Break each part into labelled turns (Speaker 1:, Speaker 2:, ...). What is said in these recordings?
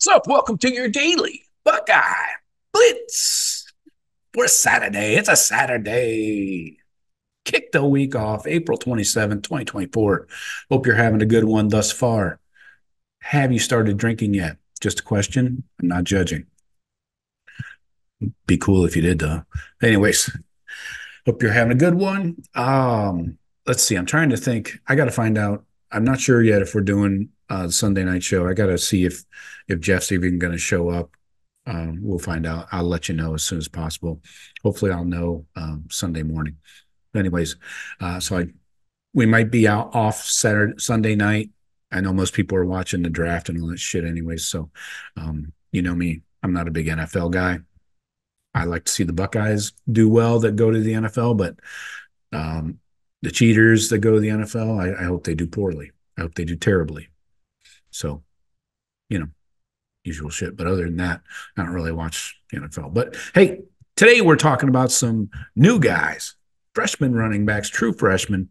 Speaker 1: What's up? Welcome to your Daily Buckeye Blitz for Saturday. It's a Saturday. Kick the week off, April 27th, 2024. Hope you're having a good one thus far. Have you started drinking yet? Just a question. I'm not judging. Be cool if you did, though. Anyways, hope you're having a good one. Let's see. I'm trying to think. I got to find out. I'm not sure yet if we're doing the Sunday night show. I got to see if Jeff's even going to show up. We'll find out. I'll let you know as soon as possible. Hopefully, I'll know Sunday morning. Anyways, we might be off Sunday night. I know most people are watching the draft and all that shit anyways. So, you know me, I'm not a big NFL guy. I like to see the Buckeyes do well that go to the NFL, but the cheaters that go to the NFL, I hope they do poorly. I hope they do terribly. So, usual shit. But other than that, I don't really watch the NFL. But hey, today we're talking about some new guys, freshman running backs, true freshmen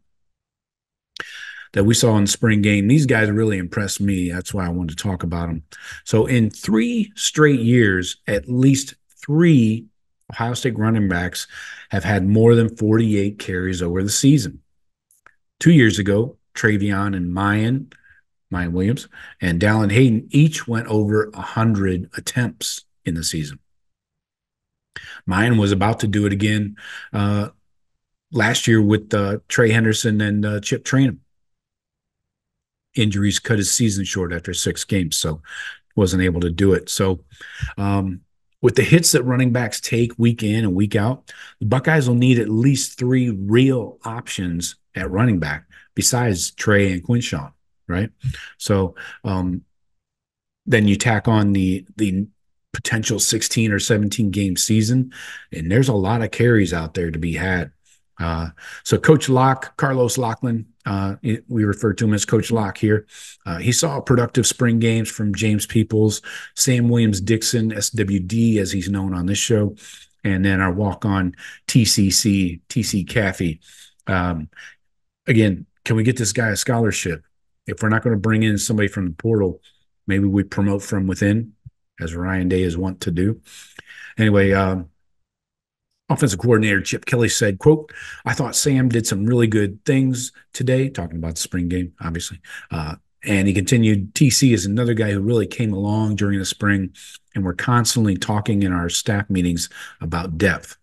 Speaker 1: that we saw in the spring game. These guys really impressed me. That's why I wanted to talk about them. So in 3 straight years, at least 3 Ohio State running backs have had more than 48 carries over the season. 2 years ago, Travion and Mayan Williams and Dallin Hayden each went over 100 attempts in the season. Mayan was about to do it again last year with Trey Henderson and Chip Trayanum. Injuries cut his season short after 6 games, so wasn't able to do it. So with the hits that running backs take week in and week out, the Buckeyes will need at least 3 real options at running back besides Trey and Quinshawn, right? So then you tack on the potential 16 or 17 game season, and there's a lot of carries out there to be had. So Coach Locke, Carlos Lachlan, we refer to him as Coach Locke here. He saw productive spring games from James Peoples, Sam Williams-Dixon, SWD, as he's known on this show, and then our walk-on TC Caffey. Again, can we get this guy a scholarship? If we're not going to bring in somebody from the portal, maybe we promote from within, as Ryan Day is wont to do. Anyway, offensive coordinator Chip Kelly said, quote, "I thought Sam did some really good things today," talking about the spring game, obviously. And he continued, "TC is another guy who really came along during the spring, and we're constantly talking in our staff meetings about depth.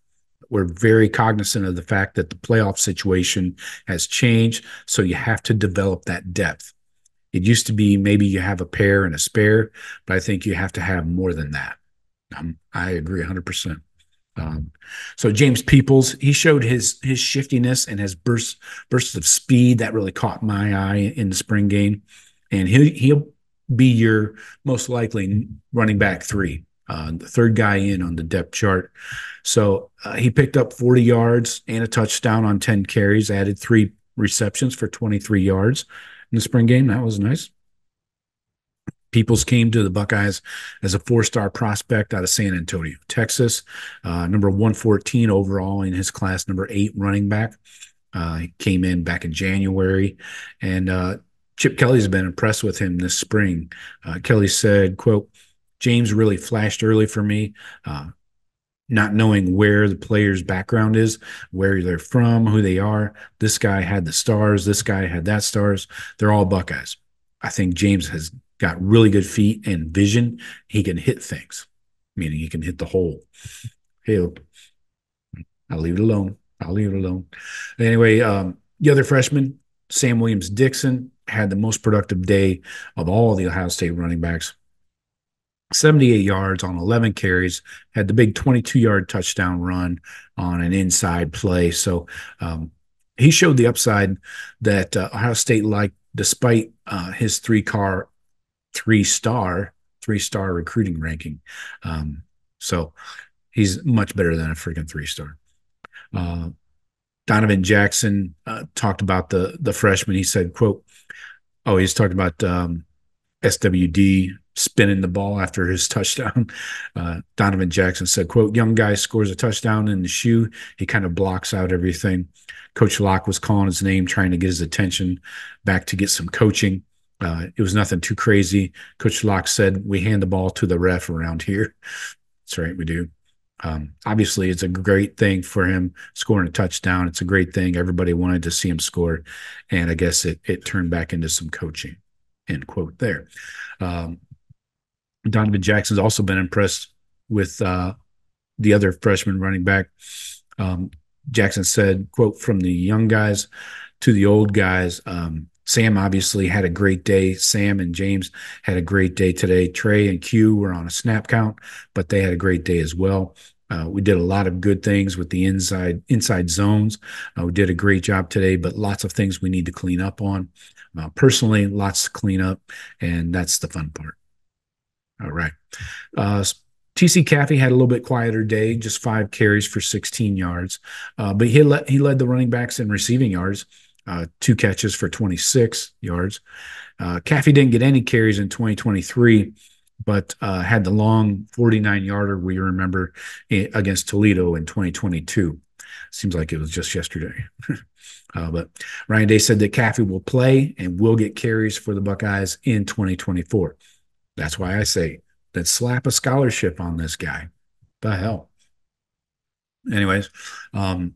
Speaker 1: We're very cognizant of the fact that the playoff situation has changed, so you have to develop that depth. It used to be maybe you have a pair and a spare, but I think you have to have more than that." I agree 100%. So James Peoples, he showed his shiftiness and his bursts of speed that really caught my eye in the spring game, and he'll be your most likely running back 3, the 3rd guy in on the depth chart. So he picked up 40 yards and a touchdown on 10 carries, added 3 receptions for 23 yards in the spring game. That was nice. Peoples came to the Buckeyes as a 4-star prospect out of San Antonio, Texas, number 114 overall in his class, number 8 running back. He came in back in January, and Chip Kelly's been impressed with him this spring. Kelly said, quote, "James really flashed early for me, not knowing where the player's background is, where they're from, who they are. This guy had the stars. This guy had that stars. They're all Buckeyes. I think James has got really good feet and vision. He can hit things, meaning he can hit the hole." Hey, I'll leave it alone. Anyway, the other freshman, Sam Williams-Dixon, had the most productive day of all the Ohio State running backs. 78 yards on 11 carries, had the big 22-yard touchdown run on an inside play. So he showed the upside that Ohio State liked, despite his 3-star recruiting ranking. So he's much better than a freaking 3-star. Donovan Jackson talked about the freshman. He said, quote, he's talking about SWD spinning the ball after his touchdown. Donovan Jackson said, quote, "Young guy scores a touchdown in the shoe. He kind of blocks out everything. Coach Locke was calling his name, trying to get his attention back to get some coaching. It was nothing too crazy. Coach Locke said, we hand the ball to the ref around here. That's right, we do. Obviously, it's a great thing for him scoring a touchdown. It's a great thing. Everybody wanted to see him score. And I guess it turned back into some coaching, end quote there. Donovan Jackson's also been impressed with the other freshman running back. Jackson said, quote, from the young guys to the old guys, Sam obviously had a great day. Sam and James had a great day today. Trey and Q were on a snap count, but they had a great day as well. We did a lot of good things with the inside zones. We did a great job today, but lots of things we need to clean up on. Personally, lots to clean up, and that's the fun part. All right. TC Caffey had a little bit quieter day, just 5 carries for 16 yards. But he led the running backs in receiving yards, 2 catches for 26 yards. Caffey didn't get any carries in 2023, but had the long 49-yarder we remember against Toledo in 2022. Seems like it was just yesterday. But Ryan Day said that Caffey will play and will get carries for the Buckeyes in 2024. That's why I say, let's slap a scholarship on this guy. The hell. Anyways, in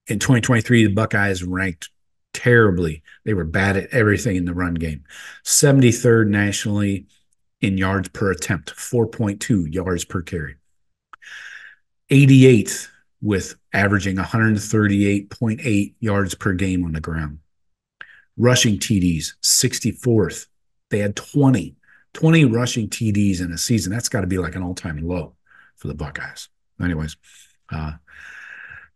Speaker 1: 2023, the Buckeyes ranked terribly. They were bad at everything in the run game. 73rd nationally in yards per attempt, 4.2 yards per carry. 88th with averaging 138.8 yards per game on the ground. Rushing TDs, 64th. They had 20 rushing TDs in a season. That's got to be like an all-time low for the Buckeyes. Anyways,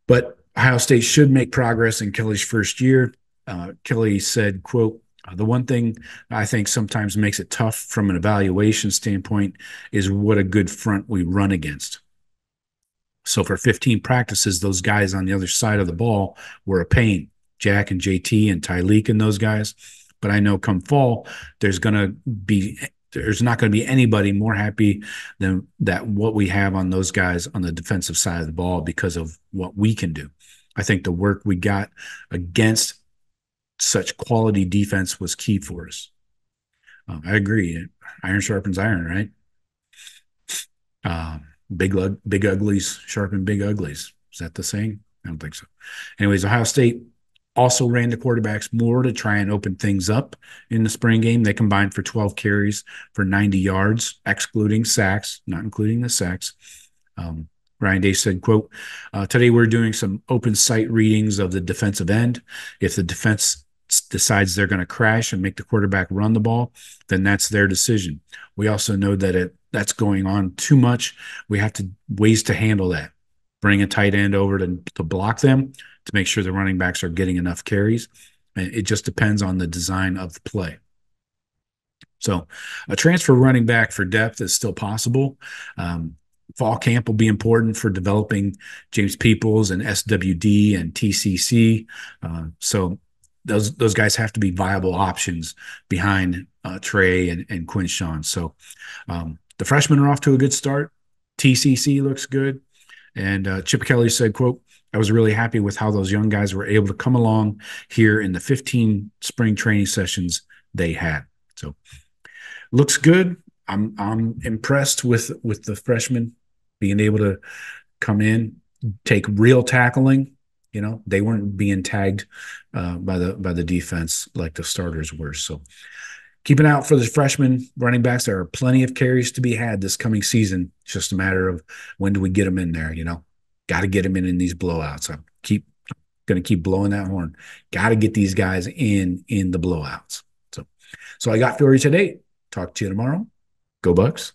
Speaker 1: but Ohio State should make progress in Kelly's first year. Kelly said, quote, the one thing I think sometimes makes it tough from an evaluation standpoint is what a good front we run against. So for 15 practices, those guys on the other side of the ball were a pain. Jack and JT and Tyleek and those guys. But I know come fall, there's not going to be anybody more happy than that what we have on those guys on the defensive side of the ball because of what we can do. I think the work we got against such quality defense was key for us. I agree. Iron sharpens iron, right? Big uglies sharpen big uglies. Is that the saying? I don't think so. Anyways, Ohio State also ran the quarterbacks more to try and open things up in the spring game. They combined for 12 carries for 90 yards, excluding sacks, not including the sacks. Ryan Day said, quote, today we're doing some open sight readings of the defensive end. If the defense decides they're going to crash and make the quarterback run the ball, then that's their decision. We also know that that's going on too much. We have ways to handle that. Bring a tight end over to block them, to make sure the running backs are getting enough carries. And it just depends on the design of the play. So a transfer running back for depth is still possible. Fall camp will be important for developing James Peoples and SWD and TCC. So those guys have to be viable options behind Trey and Quinshawn. So the freshmen are off to a good start. TCC looks good. And Chip Kelly said, quote, I was really happy with how those young guys were able to come along here in the 15 spring training sessions they had. So looks good. I'm impressed with the freshmen being able to come in, take real tackling. You know, they weren't being tagged by the defense like the starters were. So keep an eye out for the freshman running backs. There are plenty of carries to be had this coming season. It's just a matter of when do we get them in there, you know. Got to get them in these blowouts. I'm going to keep blowing that horn. Got to get these guys in the blowouts. So I got for you today. Talk to you tomorrow. Go Bucks.